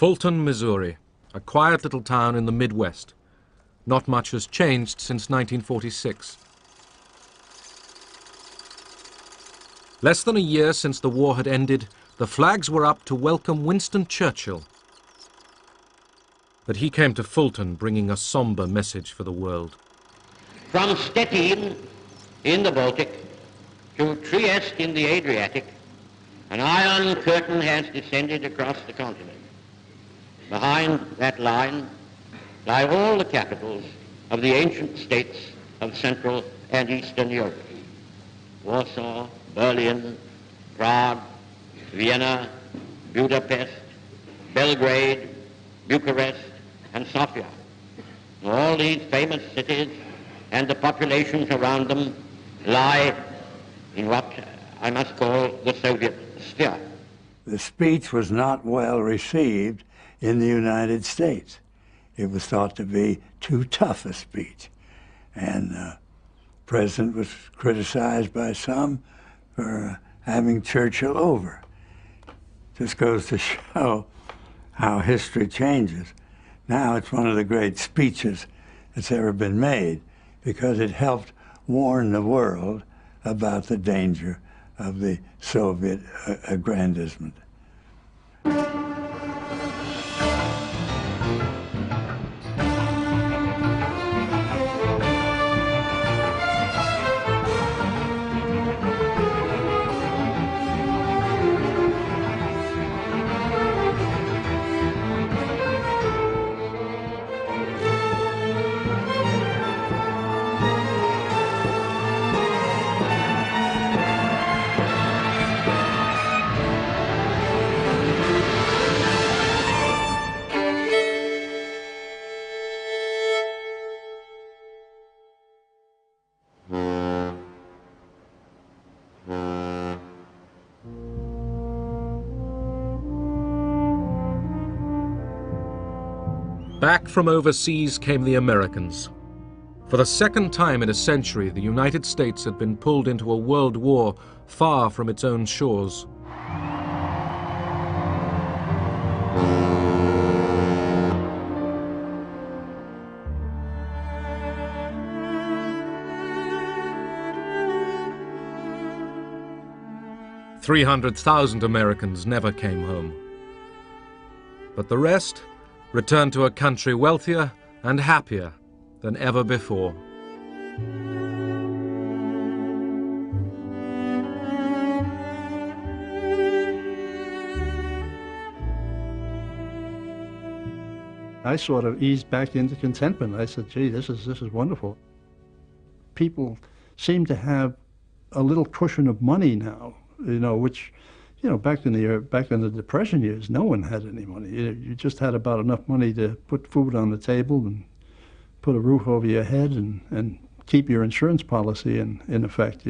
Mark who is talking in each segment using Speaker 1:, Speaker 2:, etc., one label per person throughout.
Speaker 1: Fulton, Missouri, a quiet little town in the Midwest. Not much has changed since 1946. Less than a year since the war had ended, the flags were up to welcome Winston Churchill. But he came to Fulton bringing a somber message for the world.
Speaker 2: From Stettin in the Baltic to Trieste in the Adriatic, an iron curtain has descended across the continent. Behind that line lie all the capitals of the ancient states of Central and Eastern Europe. Warsaw, Berlin, Prague, Vienna, Budapest, Belgrade, Bucharest, and Sofia. All these famous cities and the populations around them lie in what I must call the Soviet sphere.
Speaker 3: The speech was not well received in the United States. It was thought to be too tough a speech. And the president was criticized by some for having Churchill over. Just goes to show how history changes. Now it's one of the great speeches that's ever been made because it helped warn the world about the danger of the Soviet aggrandizement.
Speaker 1: Back from overseas came the Americans. For the second time in a century, the United States had been pulled into a world war far from its own shores. "300,000 Americans never came home. But the rest returned to a country wealthier and happier than ever before."
Speaker 4: I sort of eased back into contentment. I said, gee, this is wonderful. People seem to have a little cushion of money now, which, back in the Depression years, no one had any money. You just had about enough money to put food on the table and put a roof over your head and keep your insurance policy in effect,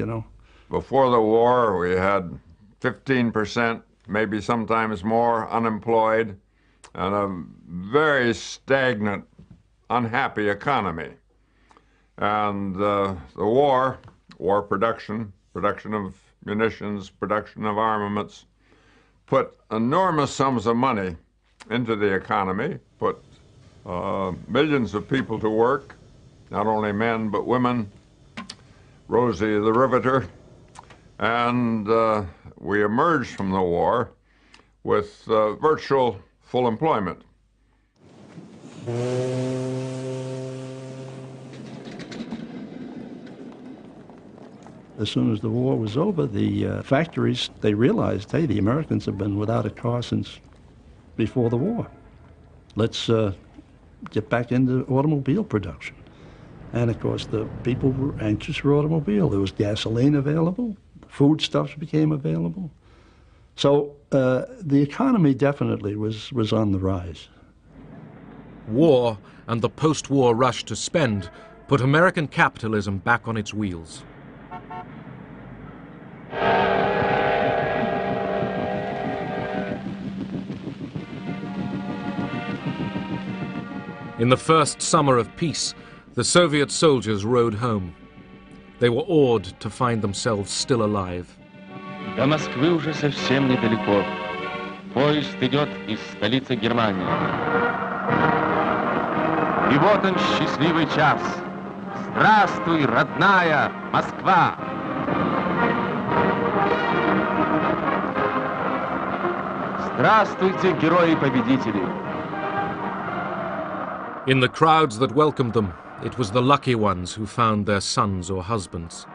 Speaker 5: Before the war, we had 15%, maybe sometimes more, unemployed, and a very stagnant, unhappy economy. And the war production of munitions, production of armaments, put enormous sums of money into the economy, put millions of people to work, not only men but women, Rosie the Riveter, and we emerged from the war with virtual full employment.
Speaker 4: As soon as the war was over, the factories, they realized, hey, the Americans have been without a car since before the war. Let's get back into automobile production. And of course, the people were anxious for automobile. There was gasoline available, foodstuffs became available. So the economy definitely was on the rise.
Speaker 1: War and the post-war rush to spend put American capitalism back on its wheels. In the first summer of peace, the Soviet soldiers rode home. They were awed to find themselves still alive.
Speaker 6: До Москвы уже совсем недалеко. Поезд идет из столицы Германии. И вот он, счастливый час. Здравствуй, родная Москва! Здравствуйте, герои-победители!
Speaker 1: In the crowds that welcomed them, it was the lucky ones who found their sons or husbands.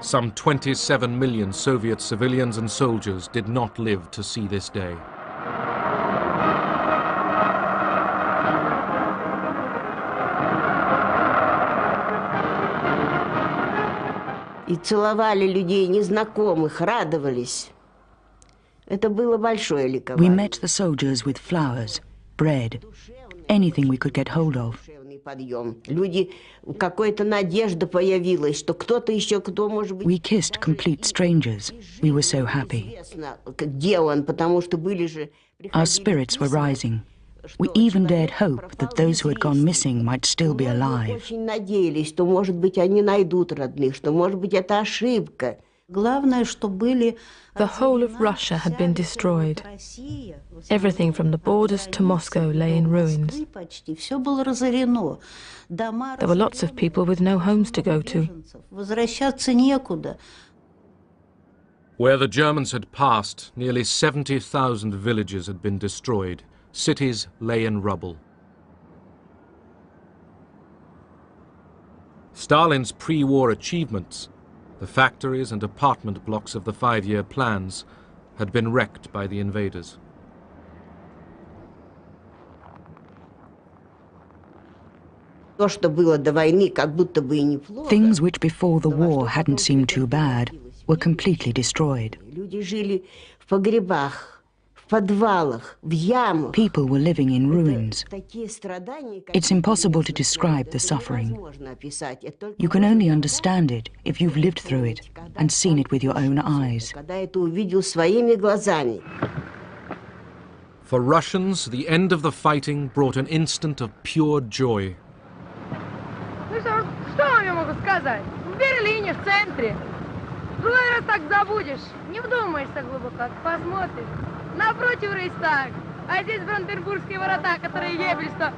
Speaker 1: Some 27 million Soviet civilians and soldiers did not live to see this day.
Speaker 7: И целовали людей незнакомых, радовались. Это было большое ликование.
Speaker 8: We met the soldiers with flowers, bread, anything we could get hold of.
Speaker 7: Люди, какая-то надежда появилась, что кто-то еще, кто может быть...
Speaker 8: We kissed complete strangers. We were so happy.
Speaker 7: Где он, потому что были же...
Speaker 8: Our spirits were rising. We even dared hope that those who had gone missing might still be alive.
Speaker 7: Очень надеялись, что, может быть, они найдут родных, что, может быть, это ошибка.
Speaker 9: Главное, что были...
Speaker 10: The whole of Russia had been destroyed. Everything from the borders to Moscow lay in ruins.
Speaker 9: Все было разорено.
Speaker 10: There were lots of people with no homes to go to.
Speaker 9: Возвращаться некуда.
Speaker 1: Where the Germans had passed, nearly 70,000 villages had been destroyed. Cities lay in rubble. Stalin's pre-war achievements, the factories and apartment blocks of the 5-year plans, had been wrecked by the invaders.
Speaker 8: Things which before the war hadn't seemed too bad were completely destroyed. People were living in ruins. It's impossible to describe the suffering. You can only understand it if you've lived through it and seen it with your own eyes.
Speaker 1: For Russians, the end of the fighting brought an instant of pure joy.
Speaker 11: Ну что я могу сказать? В Берлине, в центре. Другой раз так забудешь. Не вдумаешься глубоко, посмотришь. Напротив Рейхстаг, а здесь Бранденбургские ворота, которые Ебель-то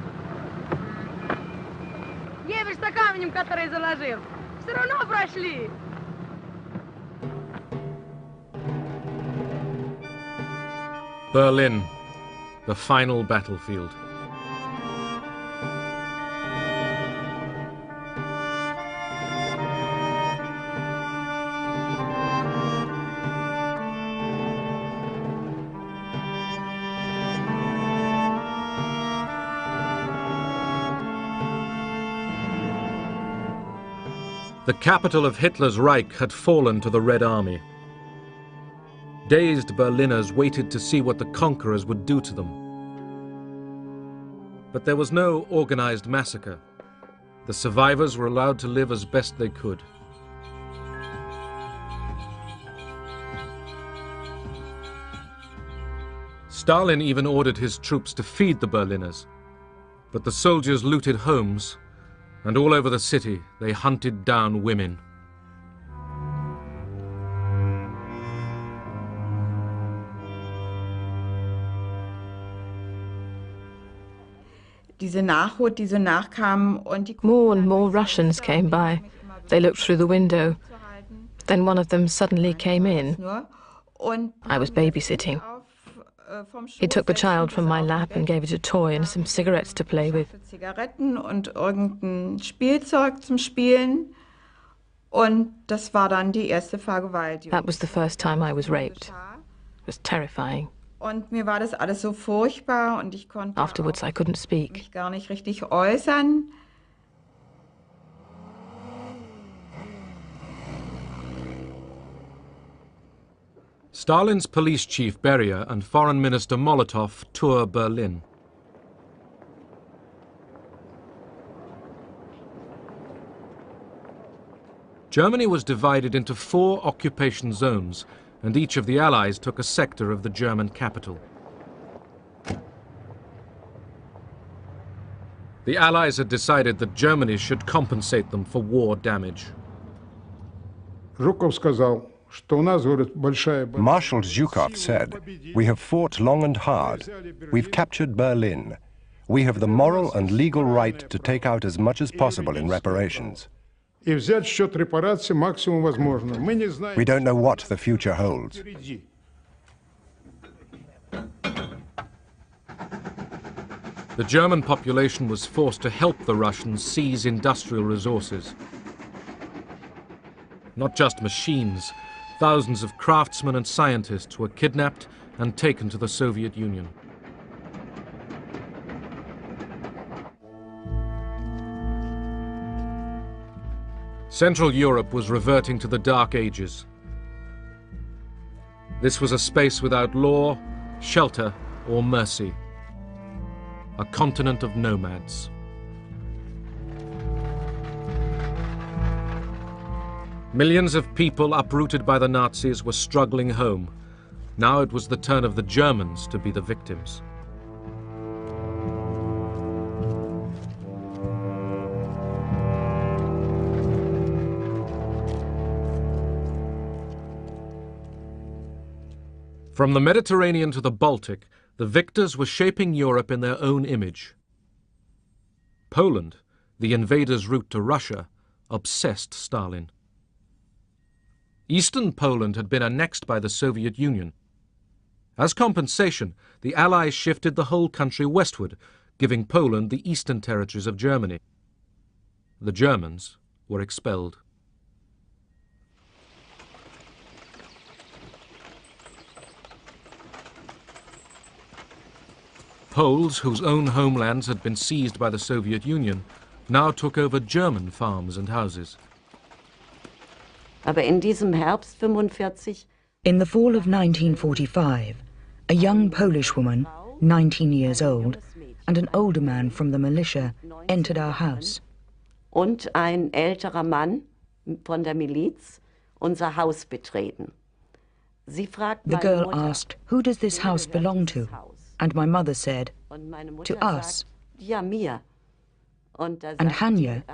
Speaker 11: камнем, который заложил. Все равно прошли.
Speaker 1: Berlin, the final battlefield. The capital of Hitler's Reich had fallen to the Red Army. Dazed Berliners waited to see what the conquerors would do to them. But there was no organized massacre. The survivors were allowed to live as best they could. Stalin even ordered his troops to feed the Berliners, but the soldiers looted homes, and all over the city they hunted down women.
Speaker 10: More and more Russians came by. They looked through the window. Then one of them suddenly came in. I was babysitting. He took the child from my lap and gave it a toy and some cigarettes to play with.
Speaker 11: Und irgendein Spielzeug zum Spielen. Und das war dann die erste Vergewaltigung.
Speaker 10: That was the first time I was raped. It was terrifying.
Speaker 11: Und mir war das alles so furchtbar und ich konnte
Speaker 10: Afterwards, I couldn't speak.
Speaker 11: mich gar nicht richtig äußern.
Speaker 1: Stalin's police chief Beria and foreign minister Molotov tour Berlin. Germany was divided into 4 occupation zones, and each of the Allies took a sector of the German capital. The Allies had decided that Germany should compensate them for war damage.
Speaker 12: Marshal Zhukov said, "We have fought long and hard. We've captured Berlin. We have the moral and legal right to take out as much as possible in reparations. We don't know what the future holds."
Speaker 1: The German population was forced to help the Russians seize industrial resources. Not just machines, thousands of craftsmen and scientists were kidnapped and taken to the Soviet Union. Central Europe was reverting to the Dark Ages. This was a space without law, shelter, or mercy. A continent of nomads. Millions of people uprooted by the Nazis were struggling home. Now it was the turn of the Germans to be the victims. From the Mediterranean to the Baltic, the victors were shaping Europe in their own image. Poland, the invaders' route to Russia, obsessed Stalin. Eastern Poland had been annexed by the Soviet Union. As compensation, the Allies shifted the whole country westward, giving Poland the eastern territories of Germany. The Germans were expelled. Poles, whose own homelands had been seized by the Soviet Union, now took over German farms and houses.
Speaker 13: Aber in diesem Herbst 45,
Speaker 8: in the fall of 1945, a young Polish woman, 19 years old, and an older man from the militia entered our house.
Speaker 13: Und ein älterer Mann von der Miliz unser Haus betreten. Sie fragten,
Speaker 8: the girl asked, "Who does this house belong to?" And my mother said, "To us."
Speaker 13: Ja, mir. Und
Speaker 8: and Hania,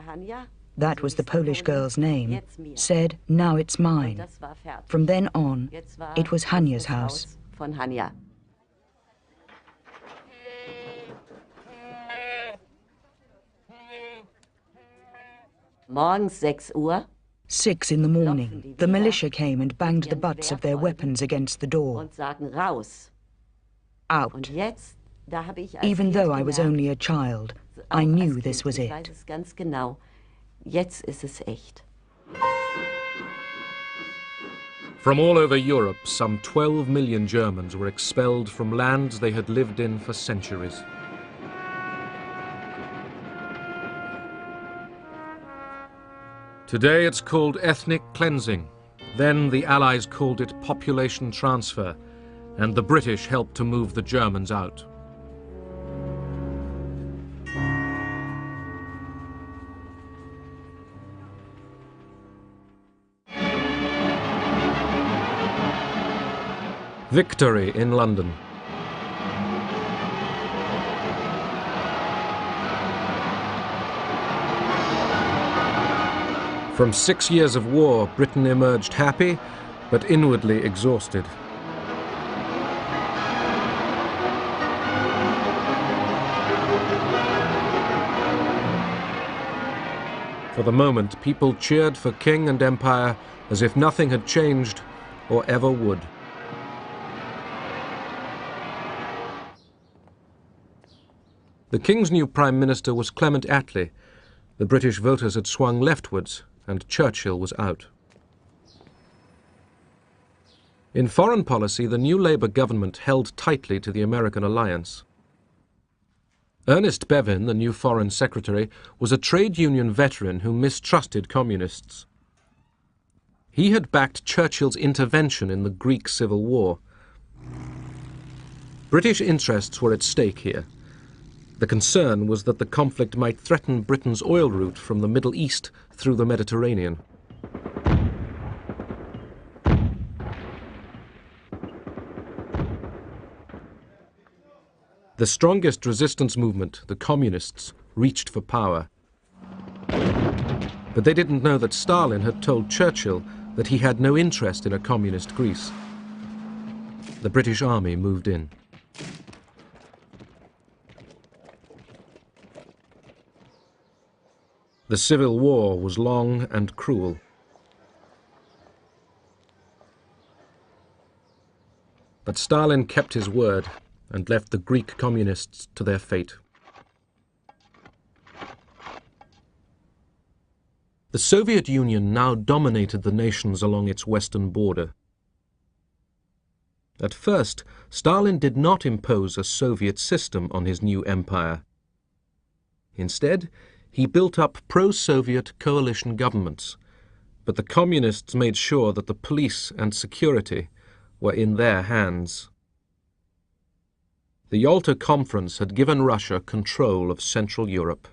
Speaker 8: that was the Polish girl's name, said, "Now it's mine." From then on, it was Hania's house.
Speaker 13: Von Hania. Morgens 6 Uhr.
Speaker 8: 6 in the morning, the militia came and banged the butts of their weapons against the door.
Speaker 13: Und sagen raus.
Speaker 8: Out. Even though I was only a child, I knew this was it.
Speaker 1: From all over Europe, some 12 million Germans were expelled from lands they had lived in for centuries. Today it's called ethnic cleansing. Then the Allies called it population transfer, and the British helped to move the Germans out. Victory in London. From 6 years of war, Britain emerged happy, but inwardly exhausted. For the moment, people cheered for king and empire as if nothing had changed or ever would. The king's new prime minister was Clement Attlee. The British voters had swung leftwards, and Churchill was out. In foreign policy, the new Labour government held tightly to the American alliance. Ernest Bevin, the new Foreign Secretary, was a trade union veteran who mistrusted communists. He had backed Churchill's intervention in the Greek Civil War. British interests were at stake here. The concern was that the conflict might threaten Britain's oil route from the Middle East through the Mediterranean. The strongest resistance movement, the communists, reached for power. But they didn't know that Stalin had told Churchill that he had no interest in a communist Greece. The British Army moved in. The Civil War was long and cruel. But Stalin kept his word and left the Greek communists to their fate. The Soviet Union now dominated the nations along its western border. At first, Stalin did not impose a Soviet system on his new empire. Instead, he built up pro-Soviet coalition governments, but the communists made sure that the police and security were in their hands. The Yalta Conference had given Russia control of Central Europe.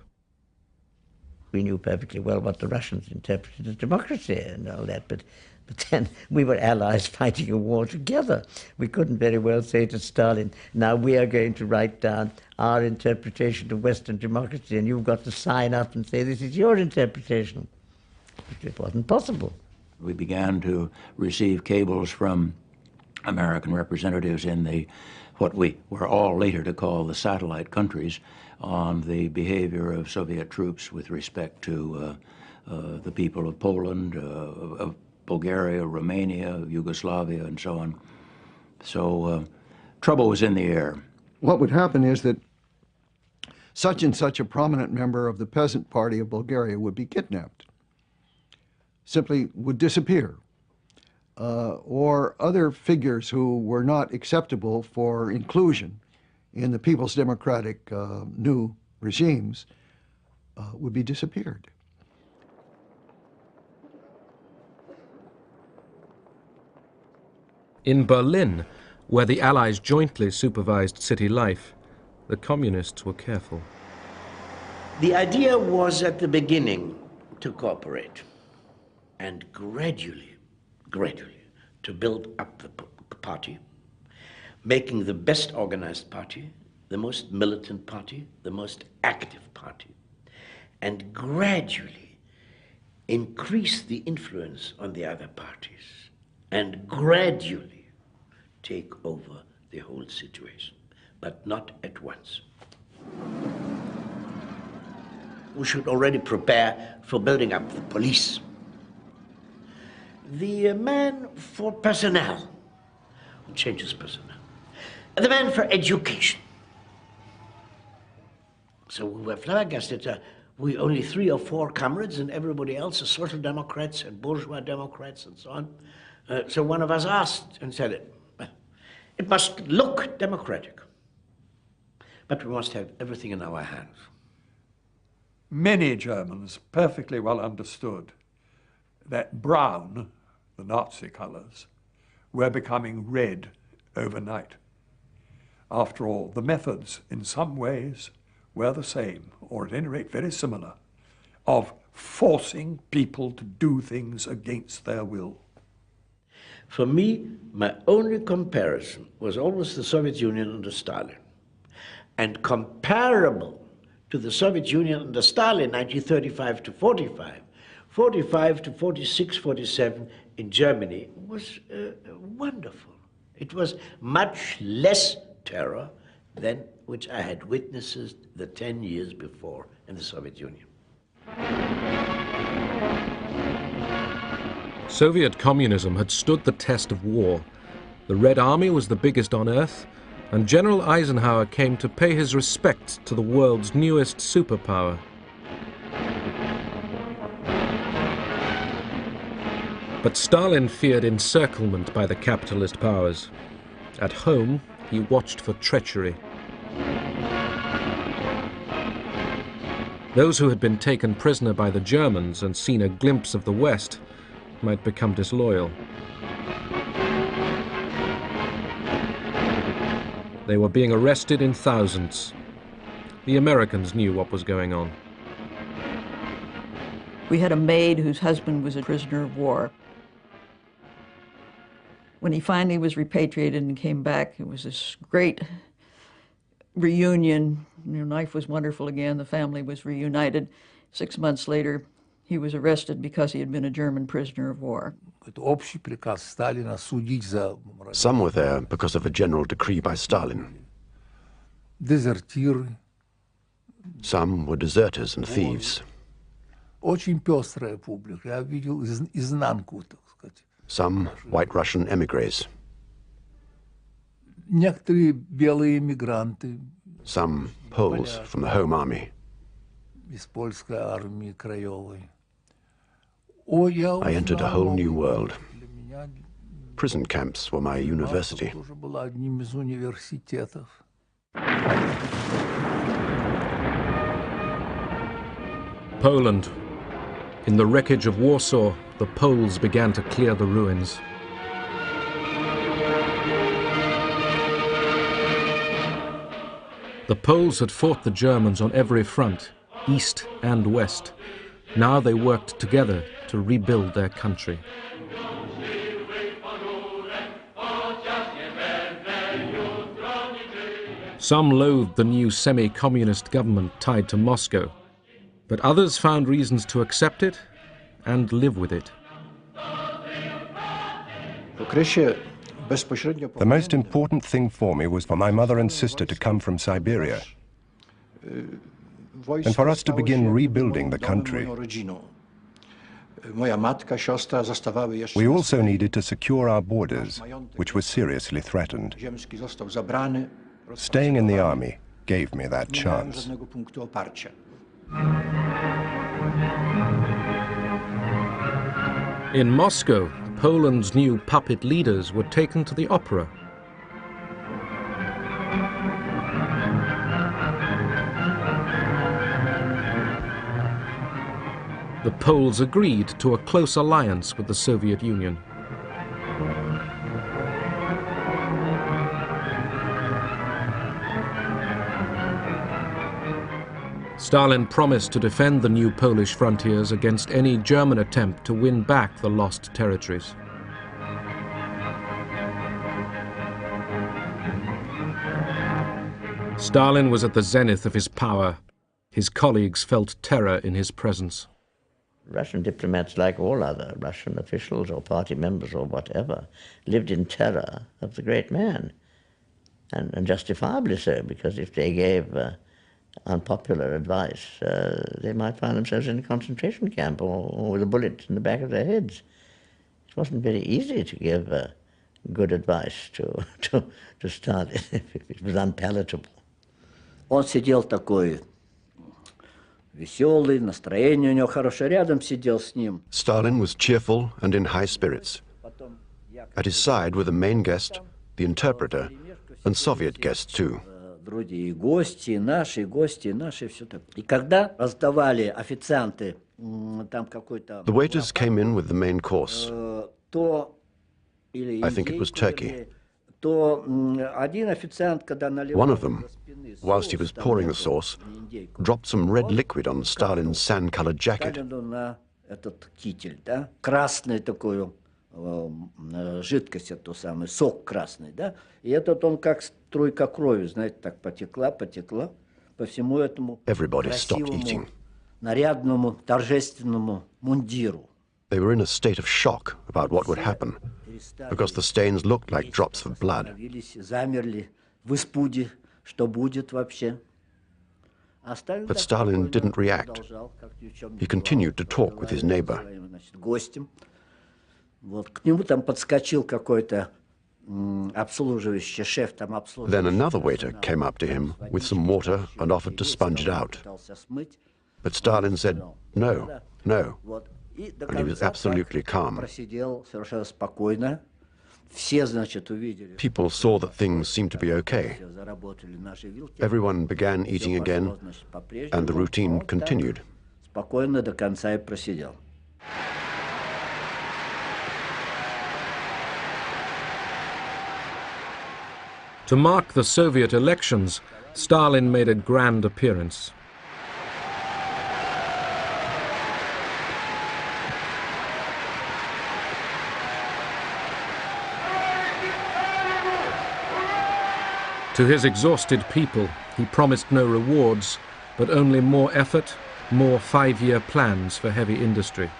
Speaker 14: We knew perfectly well what the Russians interpreted as democracy and all that, but then we were allies fighting a war together. We couldn't very well say to Stalin, now we are going to write down our interpretation of Western democracy and you've got to sign up and say this is your interpretation. It wasn't possible.
Speaker 15: We began to receive cables from American representatives in the what we were all later to call the satellite countries on the behavior of Soviet troops with respect to the people of Poland, of Bulgaria, Romania, Yugoslavia, and so on. So trouble was in the air.
Speaker 16: What would happen is that such and such a prominent member of the Peasant Party of Bulgaria would be kidnapped, simply would disappear. Or other figures who were not acceptable for inclusion in the People's Democratic new regimes would be disappeared.
Speaker 1: In Berlin, where the Allies jointly supervised city life, the communists were careful.
Speaker 17: The idea was at the beginning to cooperate and gradually to build up the party, making the best organized party, the most militant party, the most active party, and gradually increase the influence on the other parties, and gradually take over the whole situation, but not at once. We should already prepare for building up the police. The man for personnel, changes personnel. The man for education. So we were flabbergasted. We only 3 or 4 comrades and everybody else are social democrats and bourgeois democrats and so on. So one of us asked and said, it must look democratic, but we must have everything in our hands.
Speaker 18: Many Germans perfectly well understood that brown, the Nazi colors, were becoming red overnight. After all, the methods in some ways were the same, or at any rate very similar, of forcing people to do things against their will.
Speaker 17: For me, my only comparison was always the Soviet Union under Stalin. And comparable to the Soviet Union under Stalin, 1935 to 45, 45 to 46, 47 in Germany was wonderful. It was much less terror than which I had witnessed the 10 years before in the Soviet Union.
Speaker 1: Soviet communism had stood the test of war. The Red Army was the biggest on earth, and General Eisenhower came to pay his respects to the world's newest superpower. But Stalin feared encirclement by the capitalist powers. At home, he watched for treachery. Those who had been taken prisoner by the Germans and seen a glimpse of the West might become disloyal. They were being arrested in thousands. The Americans knew what was going on.
Speaker 19: We had a maid whose husband was a prisoner of war. When he finally was repatriated and came back, it was this great reunion. Life was wonderful again. The family was reunited. 6 months later, He was arrested because he had been a German prisoner of war.
Speaker 12: Some were there because of a general decree by Stalin. Some were deserters and thieves. Some White Russian emigres. Some Poles from the Home Army. I entered a whole new world. Prison camps were my university.
Speaker 1: Poland. In the wreckage of Warsaw, the Poles began to clear the ruins. The Poles had fought the Germans on every front, east and west. Now they worked together to rebuild their country. Some loathed the new semi-communist government tied to Moscow, but others found reasons to accept it and live with it.
Speaker 12: The most important thing for me was for my mother and sister to come from Siberia, and for us to begin rebuilding the country. We also needed to secure our borders, which were seriously threatened. Staying in the army gave me that chance.
Speaker 1: In Moscow, Poland's new puppet leaders were taken to the opera. The Poles agreed to a close alliance with the Soviet Union. Stalin promised to defend the new Polish frontiers against any German attempt to win back the lost territories. Stalin was at the zenith of his power. His colleagues felt terror in his presence.
Speaker 14: Russian diplomats, like all other Russian officials or party members or whatever, lived in terror of the great man, and justifiably so, because if they gave unpopular advice, they might find themselves in a concentration camp or with a bullet in the back of their heads. It wasn't very easy to give good advice to Stalin. It was unpalatable.
Speaker 20: Он сидел такой веселый, настроение у него хорошее, рядом сидел с ним.
Speaker 12: Stalin was cheerful and in high spirits. At his side were the main guest, the interpreter, and Soviet guests too.
Speaker 20: Вроде и гости, и наши, все так. И когда раздавали официанты там какой-то...
Speaker 12: The waiters came in with the main course.
Speaker 20: То или
Speaker 12: I think it was turkey.
Speaker 20: То один официант, когда наливал...
Speaker 12: One of them, whilst he was pouring the sauce, dropped some red liquid on Stalin's sand-colored jacket.
Speaker 20: На этот китель, да? Красный такой жидкость, это самый сок красный, да? И этот он как струйка крови, знаете, так потекла по всему этому красивому, нарядному, торжественному мундиру.
Speaker 12: They were in a state of shock about what would happen, because the stains looked like drops of blood.
Speaker 20: Замерли в испуге, что будет вообще.
Speaker 12: But Stalin didn't react. He continued to talk with his neighbor.
Speaker 20: Вот к нему там подскочил какой-то обслуживающий шеф там обслуживающий.
Speaker 12: Then another waiter came up to him with some water and offered to sponge it out. But Stalin said, no, no, and he was absolutely calm.
Speaker 20: Просидел совершенно спокойно. Все, значит, увидели.
Speaker 12: People saw that things seemed to be okay. Everyone began eating again, and the routine continued.
Speaker 20: Спокойно до конца и просидел.
Speaker 1: To mark the Soviet elections, Stalin made a grand appearance. To his exhausted people, he promised no rewards, but only more effort, more 5-year plans for heavy industry.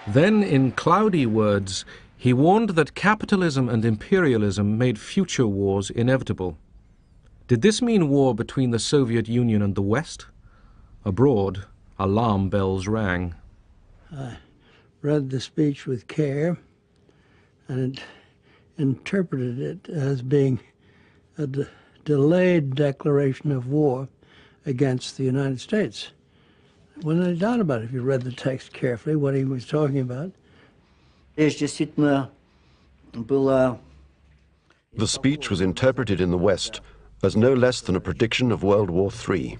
Speaker 1: Then, in cloudy words, he warned that capitalism and imperialism made future wars inevitable. Did this mean war between the Soviet Union and the West? Abroad, alarm bells rang.
Speaker 3: I read the speech with care and interpreted it as being a delayed declaration of war against the United States. Wasn't any doubt about it if you read the text carefully, what he was talking about.
Speaker 12: The speech was interpreted in the West as no less than a prediction of World War III.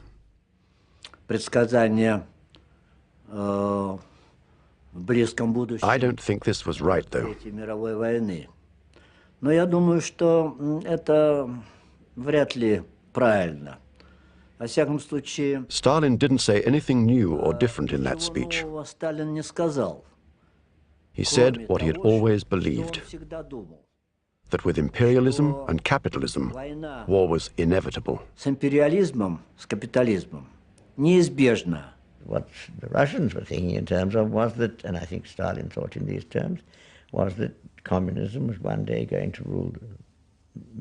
Speaker 20: I
Speaker 12: don't think this was right, though.
Speaker 20: Но я думаю, что это вряд ли правильно. Во всяком случае,
Speaker 12: Stalin didn't say anything new or different in that speech.
Speaker 20: Сталин не сказал.
Speaker 12: He said what he had always believed, that with imperialism and capitalism, war was inevitable.
Speaker 20: С империализмом, с капитализмом неизбежно.
Speaker 14: What the Russians were thinking in terms of was that, and I think Stalin thought in these terms, was that communism was one day going to rule,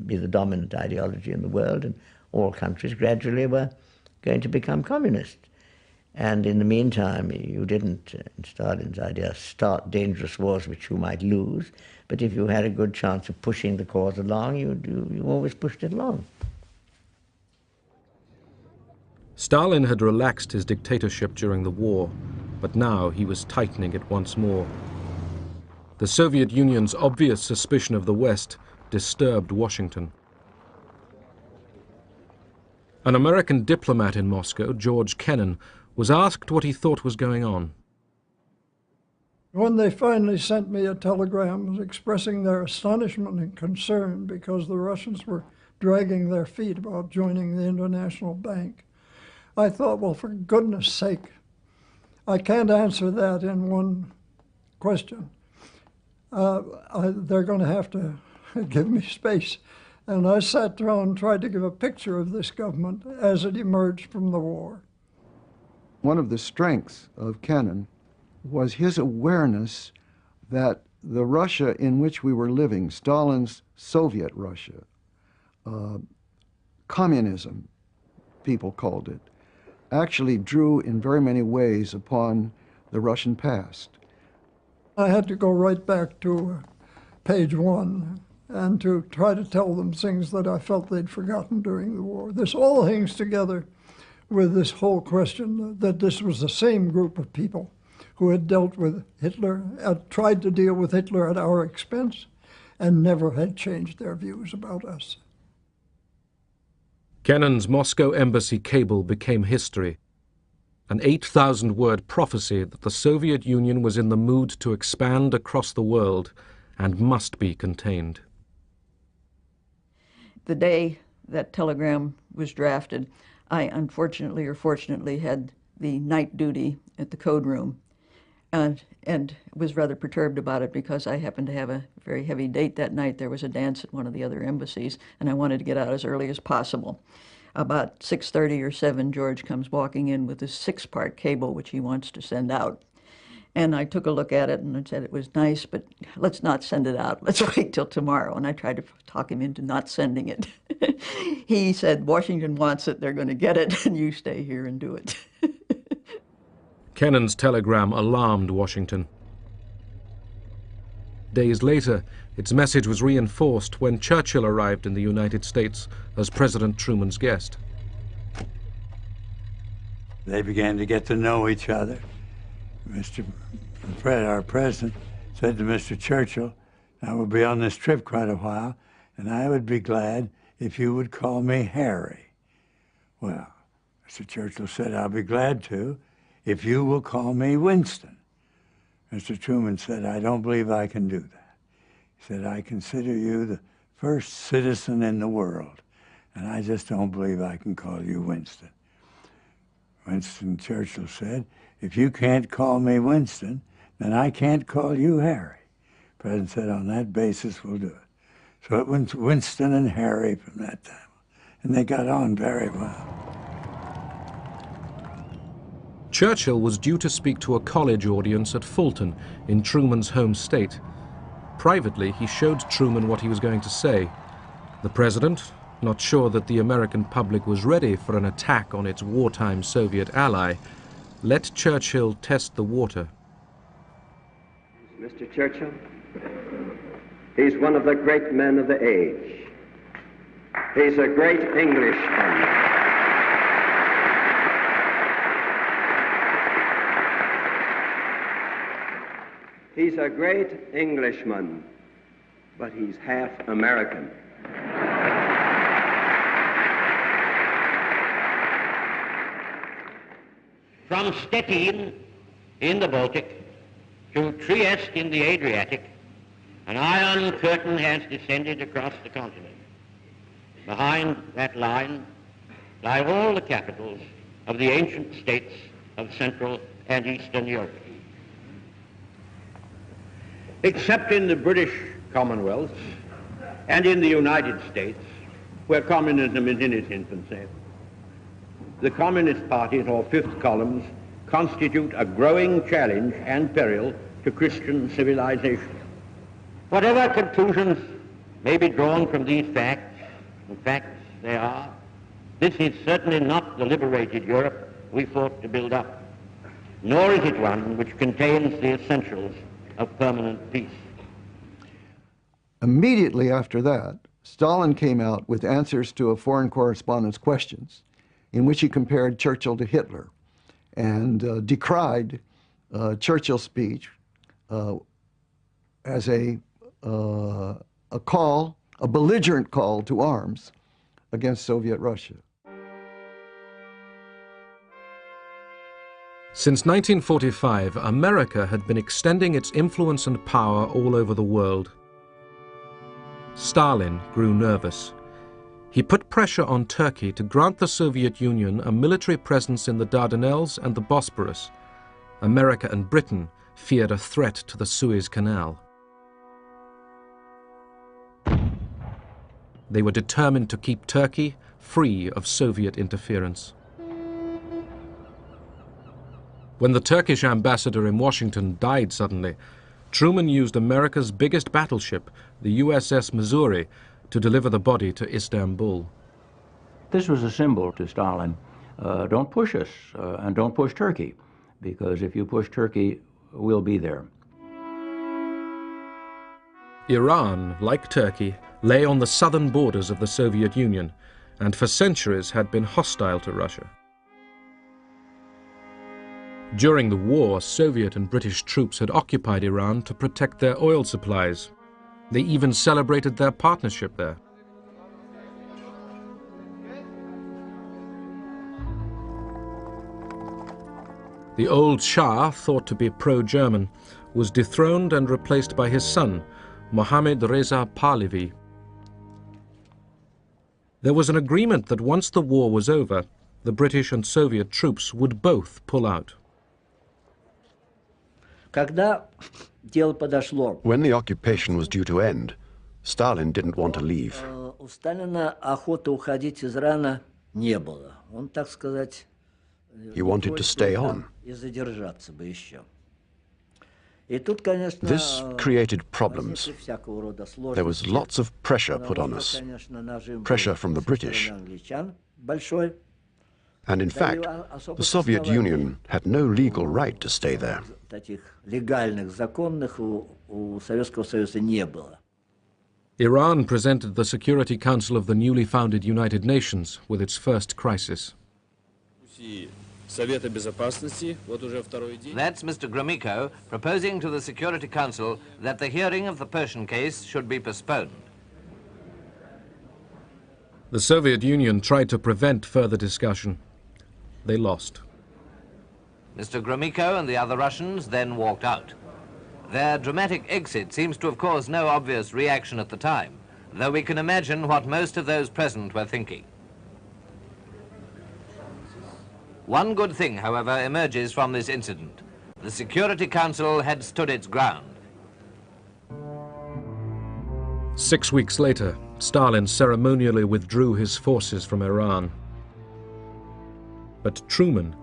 Speaker 14: be the dominant ideology in the world, and all countries gradually were going to become communist. And in the meantime, you didn't, in Stalin's idea, start dangerous wars which you might lose, but if you had a good chance of pushing the cause along, you always pushed it along.
Speaker 1: Stalin had relaxed his dictatorship during the war, but now he was tightening it once more. The Soviet Union's obvious suspicion of the West disturbed Washington. An American diplomat in Moscow, George Kennan, was asked what he thought was going on.
Speaker 21: When they finally sent me a telegram expressing their astonishment and concern because the Russians were dragging their feet about joining the International Bank, I thought, well, for goodness sake, I can't answer that in one question. They're going to have to give me space. And I sat down and tried to give a picture of this government as it emerged from the war.
Speaker 16: One of the strengths of Kennan was his awareness that the Russia in which we were living, Stalin's Soviet Russia, communism, people called it, actually drew in very many ways upon the Russian past.
Speaker 21: I had to go right back to page 1 and to try to tell them things that I felt they'd forgotten during the war. This all hangs together with this whole question that this was the same group of people who had dealt with Hitler, had tried to deal with Hitler at our expense, and never had changed their views about us.
Speaker 1: Kennan's Moscow embassy cable became history, an 8,000-word prophecy that the Soviet Union was in the mood to expand across the world and must be contained.
Speaker 19: The day that telegram was drafted, I unfortunately or fortunately had the night duty at the code room and was rather perturbed about it because I happened to have a very heavy date that night. There was a dance at one of the other embassies, and I wanted to get out as early as possible. About 6:30 or 7, George comes walking in with this 6-part cable which he wants to send out. And I took a look at it and I said it was nice, but let's not send it out. Let's wait till tomorrow. And I tried to talk him into not sending it. He said, Washington wants it, they're going to get it, and you stay here and do it.
Speaker 1: Kennan's telegram alarmed Washington. Days later, its message was reinforced when Churchill arrived in the United States as President Truman's guest.
Speaker 3: They began to get to know each other. Our president said to Mr. Churchill, I will be on this trip quite a while, and I would be glad if you would call me Harry. Well, Mr. Churchill said, I'll be glad to if you will call me Winston. Mr. Truman said, I don't believe I can do that. He said, I consider you the first citizen in the world, and I just don't believe I can call you Winston. Winston Churchill said, if you can't call me Winston, then I can't call you Harry. The president said, on that basis, we'll do it. So it went to Winston and Harry from that time, and they got on very well.
Speaker 1: Churchill was due to speak to a college audience at Fulton, in Truman's home state. Privately, he showed Truman what he was going to say. The president, not sure that the American public was ready for an attack on its wartime Soviet ally, let Churchill test the water.
Speaker 2: Mr. Churchill, he's one of the great men of the age. He's a great Englishman. He's a great Englishman, but he's half American.
Speaker 22: From Stettin in the Baltic to Trieste in the Adriatic, an iron curtain has descended across the continent. Behind that line lie all the capitals of the ancient states of Central and Eastern Europe. Except in the British Commonwealth and in the United States, where communism is in its infancy, the Communist parties, or fifth columns, constitute a growing challenge and peril to Christian civilization. Whatever conclusions may be drawn from these facts, and facts they are, this is certainly not the liberated Europe we fought to build up, nor is it one which contains the essentials of permanent peace.
Speaker 16: Immediately after that, Stalin came out with answers to a foreign correspondent's questions, in which he compared Churchill to Hitler and decried Churchill's speech as a belligerent call to arms against Soviet Russia.
Speaker 1: Since 1945, America had been extending its influence and power all over the world. Stalin grew nervous. He put pressure on Turkey to grant the Soviet Union a military presence in the Dardanelles and the Bosporus. America and Britain feared a threat to the Suez Canal. They were determined to keep Turkey free of Soviet interference. When the Turkish ambassador in Washington died suddenly, Truman used America's biggest battleship, the USS Missouri, to deliver the body to Istanbul.
Speaker 15: This was a symbol to Stalin. Don't push us, and don't push Turkey, because if you push Turkey, we'll be there.
Speaker 1: Iran, like Turkey, lay on the southern borders of the Soviet Union, and for centuries had been hostile to Russia. During the war, Soviet and British troops had occupied Iran to protect their oil supplies. They even celebrated their partnership there. The old Shah, thought to be pro-German, was dethroned and replaced by his son, Mohammad Reza Pahlavi. There was an agreement that once the war was over, the British and Soviet troops would both pull out.
Speaker 12: When the occupation was due to end, Stalin didn't want to leave. He wanted to stay on. This created problems. There was lots of pressure put on us, pressure from the British. And in fact, the Soviet Union had no legal right to stay there.
Speaker 1: Iran presented the Security Council of the newly founded United Nations with its first crisis.
Speaker 23: That's Mr. Gromyko proposing to the Security Council that the hearing of the Persian case should be postponed.
Speaker 1: The Soviet Union tried to prevent further discussion. They lost.
Speaker 23: Mr. Gromyko and the other Russians then walked out. Their dramatic exit seems to have caused no obvious reaction at the time, though we can imagine what most of those present were thinking. One good thing, however, emerges from this incident. The Security Council had stood its ground.
Speaker 1: 6 weeks later, Stalin ceremonially withdrew his forces from Iran. But Truman,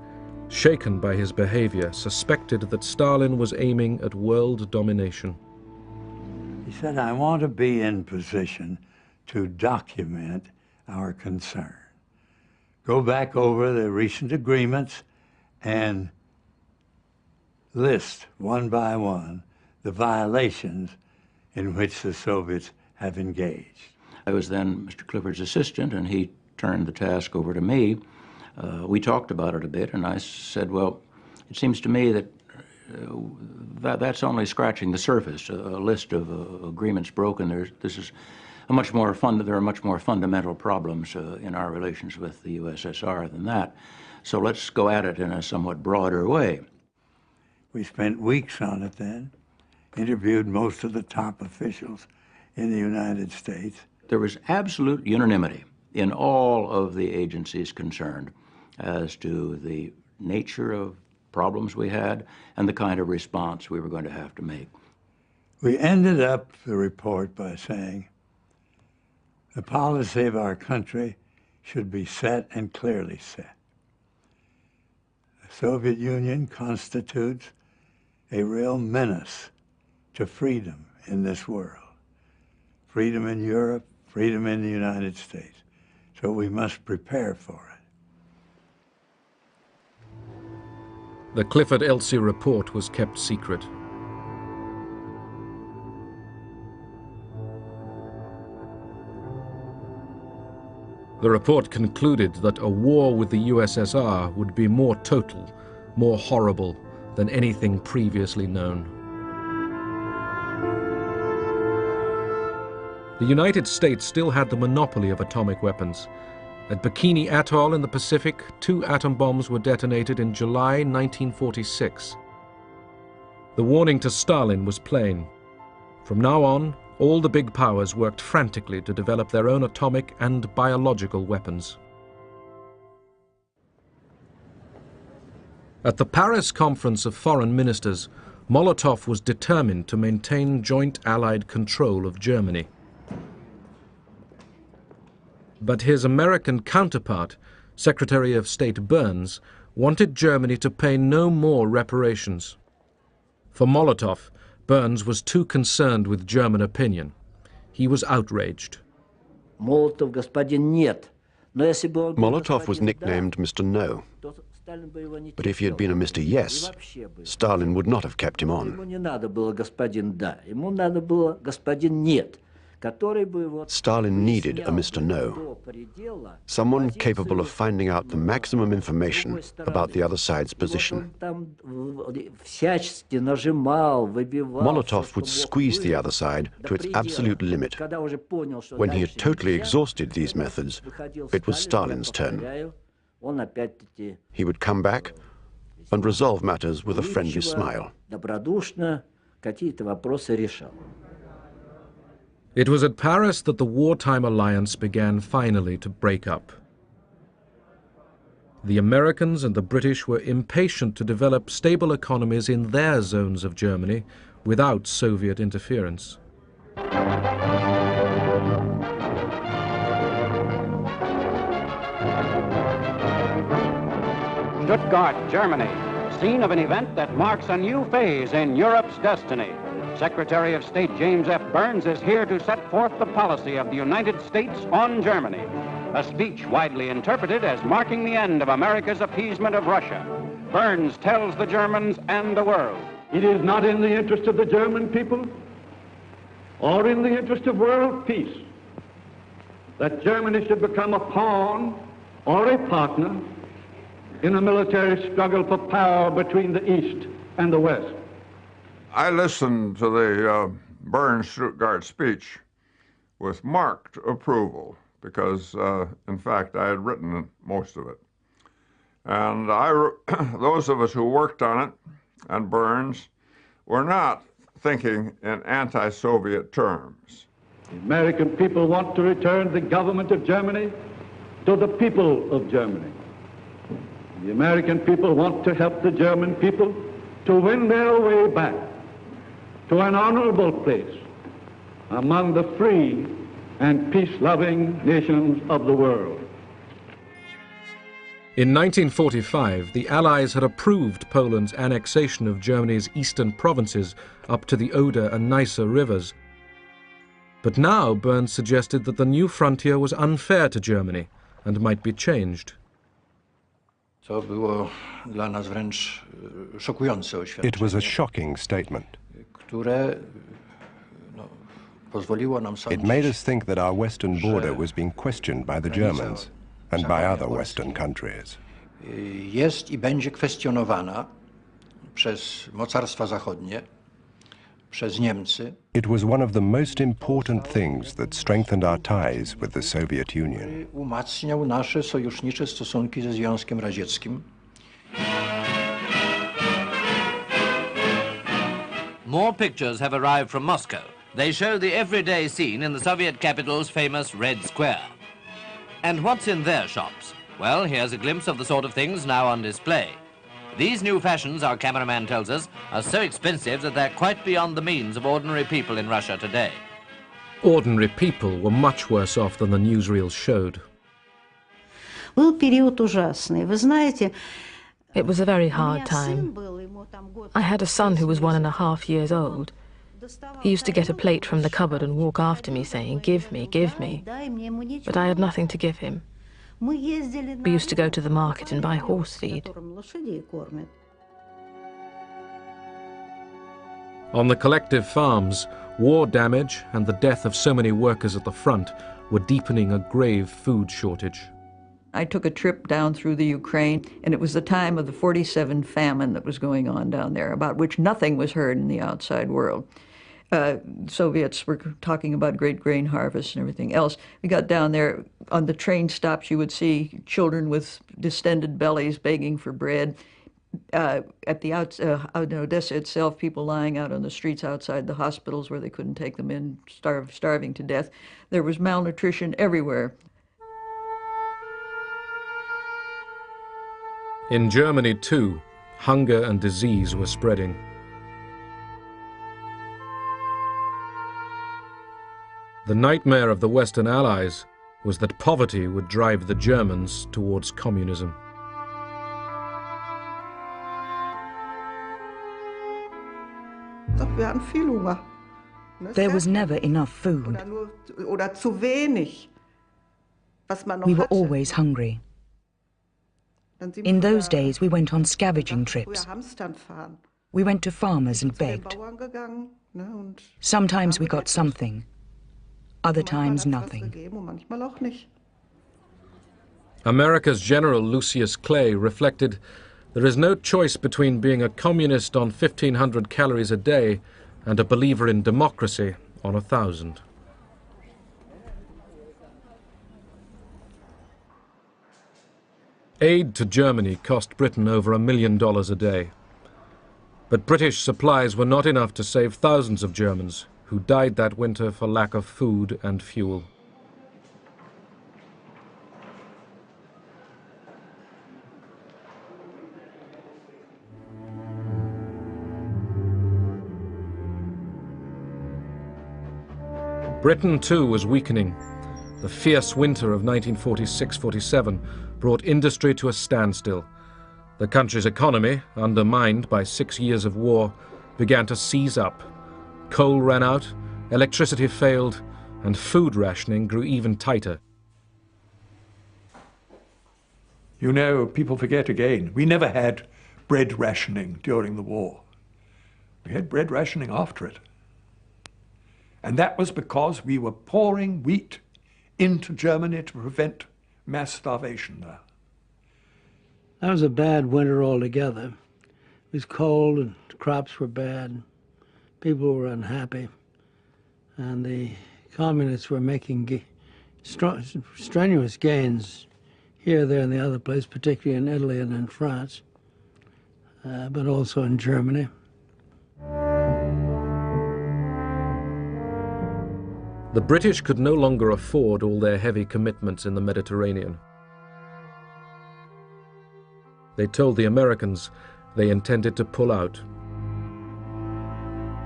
Speaker 1: shaken by his behavior, suspected that Stalin was aiming at world domination.
Speaker 3: He said, I want to be in position to document our concern. Go back over the recent agreements and list one by one the violations in which the Soviets have engaged.
Speaker 15: I was then Mr. Clifford's assistant, and he turned the task over to me. We talked about it a bit, and I said, well, it seems to me that that's only scratching the surface. A list of agreements broken. There are much more fundamental problems in our relations with the USSR than that. So let's go at it in a somewhat broader way.
Speaker 3: We spent weeks on it then, interviewed most of the top officials in the United States.
Speaker 15: There was absolute unanimity in all of the agencies concerned as to the nature of problems we had and the kind of response we were going to have to make.
Speaker 3: We ended up the report by saying the policy of our country should be set and clearly set. The Soviet Union constitutes a real menace to freedom in this world. Freedom in Europe, freedom in the United States. So we must prepare for it.
Speaker 1: The Clifford-Elsie report was kept secret. The report concluded that a war with the USSR would be more total, more horrible than anything previously known. The United States still had the monopoly of atomic weapons. At Bikini Atoll in the Pacific, 2 atom bombs were detonated in July 1946. The warning to Stalin was plain. From now on, all the big powers worked frantically to develop their own atomic and biological weapons. At the Paris Conference of Foreign Ministers, Molotov was determined to maintain joint Allied control of Germany. But his American counterpart, Secretary of State Burns, wanted Germany to pay no more reparations. For Molotov, Burns was too concerned with German opinion. He was outraged.
Speaker 20: Molotov
Speaker 4: was nicknamed Mr. No. But if he had been a Mr. Yes, Stalin would not have kept him on. Stalin needed a Mr. No, someone capable of finding out the maximum information about the other side's position. Molotov would squeeze the other side to its absolute limit. When he had totally exhausted these methods, it was Stalin's turn. He would come back and resolve matters with a friendly smile.
Speaker 1: It was at Paris that the wartime alliance began finally to break up. The Americans and the British were impatient to develop stable economies in their zones of Germany without Soviet interference.
Speaker 5: Stuttgart, Germany, scene of an event that marks a new phase in Europe's destiny. Secretary of State James F. Burns is here to set forth the policy of the United States on Germany, a speech widely interpreted as marking the end of America's appeasement of Russia. Burns tells the Germans and the world,
Speaker 22: it is not in the interest of the German people or in the interest of world peace that Germany should become a pawn or a partner in a military struggle for power between the East and the West.
Speaker 6: I listened to the Burns Stuttgart speech with marked approval because, in fact, I had written most of it. And those of us who worked on it, and Burns, were not thinking in anti-Soviet terms.
Speaker 22: The American people want to return the government of Germany to the people of Germany. The American people want to help the German people to win their way back to an honorable place among the free and peace-loving nations of the world.
Speaker 1: In 1945, the Allies had approved Poland's annexation of Germany's eastern provinces up to the Oder and Neisse rivers. But now Burns suggested that the new frontier was unfair to Germany and might be changed.
Speaker 12: It was a shocking statement. It made us think that our western border was being questioned by the Germans and by other Western countries.
Speaker 7: Jest I będzie kwestionowana przez mocarstwa zachodnie, przez Niemcy.
Speaker 12: It was one of the most important things that strengthened our ties with the Soviet Union.
Speaker 7: Umacniał nasze sojusznicze stosunki ze Związkiem Radzieckim.
Speaker 23: More pictures have arrived from Moscow. They show the everyday scene in the Soviet capital's famous Red Square. And what's in their shops? Well, here's a glimpse of the sort of things now on display. These new fashions, our cameraman tells us, are so expensive that they're quite beyond the means of ordinary people in Russia today.
Speaker 1: Ordinary people were much worse off than the newsreels showed.
Speaker 9: It was a very hard time. I had a son who was 1.5 years old. He used to get a plate from the cupboard and walk after me saying, "Give me, give me." But I had nothing to give him. We used to go to the market and buy horse feed.
Speaker 1: On the collective farms, war damage and the death of so many workers at the front were deepening a grave food shortage.
Speaker 19: I took a trip down through the Ukraine, and it was the time of the 47 famine that was going on down there, about which nothing was heard in the outside world. Soviets were talking about great grain harvests and everything else. We got down there, on the train stops you would see children with distended bellies begging for bread. Out in Odessa itself, people lying out on the streets outside the hospitals where they couldn't take them in, starving to death. There was malnutrition everywhere.
Speaker 1: In Germany, too, hunger and disease were spreading. The nightmare of the Western Allies was that poverty would drive the Germans towards communism.
Speaker 8: There was never enough food. We were always hungry. In those days, we went on scavenging trips. We went to farmers and begged. Sometimes we got something, other times nothing.
Speaker 1: America's General Lucius Clay reflected, "There is no choice between being a communist on 1,500 calories a day and a believer in democracy on 1,000. Aid to Germany cost Britain over $1 million a day. But British supplies were not enough to save thousands of Germans who died that winter for lack of food and fuel. Britain, too, was weakening. The fierce winter of 1946-47 brought industry to a standstill. The country's economy, undermined by 6 years of war, began to seize up. Coal ran out, electricity failed, and food rationing grew even tighter.
Speaker 18: You know, people forget again, we never had bread rationing during the war. We had bread rationing after it. And that was because we were pouring wheat into Germany to prevent mass starvation there.
Speaker 10: That was a bad winter altogether. It was cold and crops were bad. People were unhappy. And the communists were making strenuous gains here, there, and the other place, particularly in Italy and in France, but also in Germany.
Speaker 1: The British could no longer afford all their heavy commitments in the Mediterranean. They told the Americans they intended to pull out.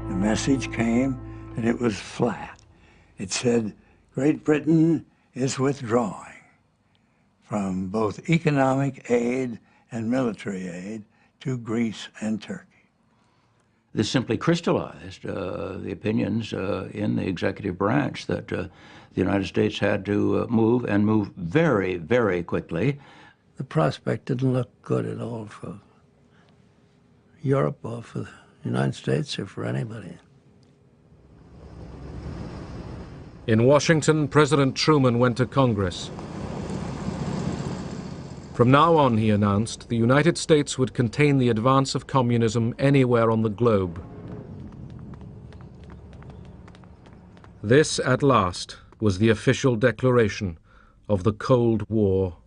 Speaker 3: The message came, and it was flat. It said, Great Britain is withdrawing from both economic aid and military aid to Greece and Turkey.
Speaker 15: This simply crystallized the opinions in the executive branch that the United States had to move, and move very, very quickly.
Speaker 10: The prospect didn't look good at all for Europe or for the United States or for anybody.
Speaker 1: In Washington, President Truman went to Congress. From now on, he announced, the United States would contain the advance of communism anywhere on the globe. This, at last, was the official declaration of the Cold War.